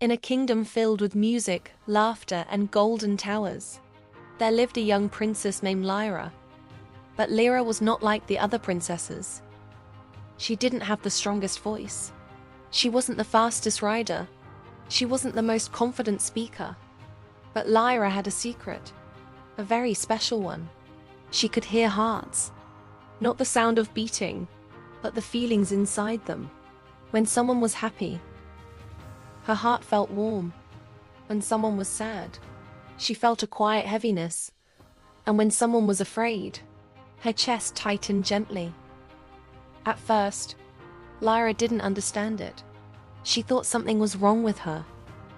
In a kingdom filled with music, laughter, and golden towers, there lived a young princess named Lyra. But Lyra was not like the other princesses. She didn't have the strongest voice. She wasn't the fastest rider. She wasn't the most confident speaker. But Lyra had a secret, a very special one. She could hear hearts. Not the sound of beating, but the feelings inside them. When someone was happy, her heart felt warm. When someone was sad, she felt a quiet heaviness. And when someone was afraid, her chest tightened gently. At first, Lyra didn't understand it. She thought something was wrong with her,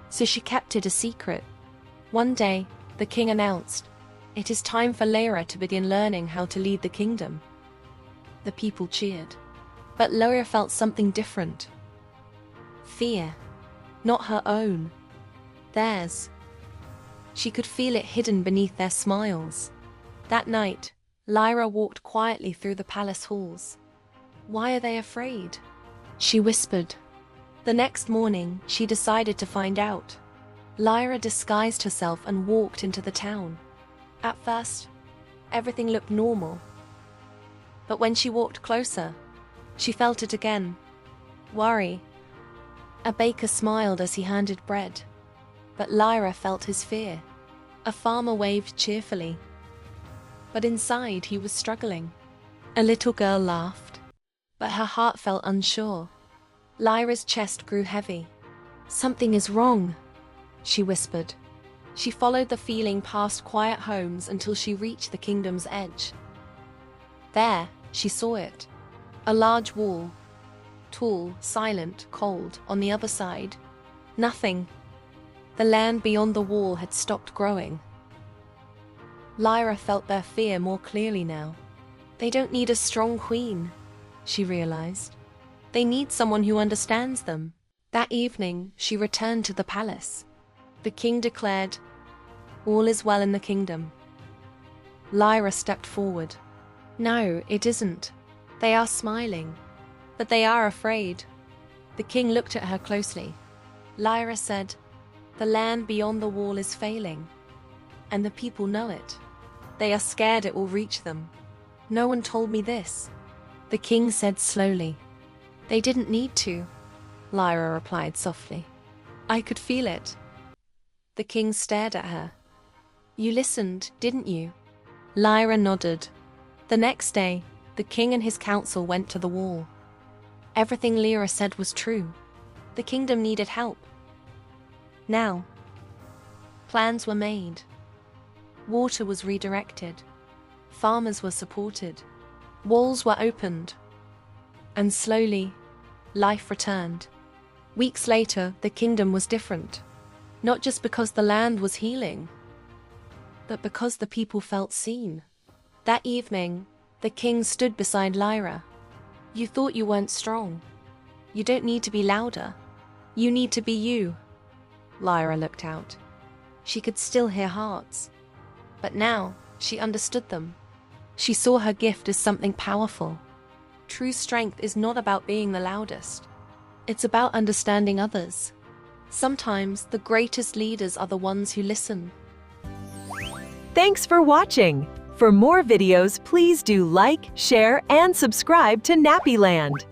so she kept it a secret. One day, the king announced, "It is time for Lyra to begin learning how to lead the kingdom." The people cheered. But Lyra felt something different. Fear. Not her own. Theirs. She could feel it hidden beneath their smiles. That night, Lyra walked quietly through the palace halls. "Why are they afraid?" she whispered. The next morning, she decided to find out. Lyra disguised herself and walked into the town. At first, everything looked normal. But when she walked closer, she felt it again. Worry. A baker smiled as he handed bread. But Lyra felt his fear. A farmer waved cheerfully. But inside, he was struggling. A little girl laughed. But her heart felt unsure. Lyra's chest grew heavy. "Something is wrong," she whispered. She followed the feeling past quiet homes until she reached the kingdom's edge. There, she saw it. A large wall. Tall, silent, cold. On the other side, nothing. The land beyond the wall had stopped growing. Lyra felt their fear more clearly now. They don't need a strong queen, she realized. They need someone who understands them. That evening, she returned to the palace. The king declared, "All is well in the kingdom." Lyra stepped forward. "No, it isn't. They are smiling, but they are afraid." The king looked at her closely. Lyra said, "The land beyond the wall is failing, and the people know it. They are scared it will reach them." "No one told me this," the king said slowly. "They didn't need to," Lyra replied softly. "I could feel it." The king stared at her. "You listened, didn't you?" Lyra nodded. The next day, the king and his council went to the wall. Everything Lyra said was true. The kingdom needed help. Now, plans were made. Water was redirected. Farmers were supported. Walls were opened. And slowly, life returned. Weeks later, the kingdom was different. Not just because the land was healing, but because the people felt seen. That evening, the king stood beside Lyra. "You thought you weren't strong. You don't need to be louder. You need to be you." Lyra looked out. She could still hear hearts. But now, she understood them. She saw her gift as something powerful. True strength is not about being the loudest. It's about understanding others. Sometimes, the greatest leaders are the ones who listen. Thanks for watching. For more videos, please do like, share, and subscribe to Nappyland.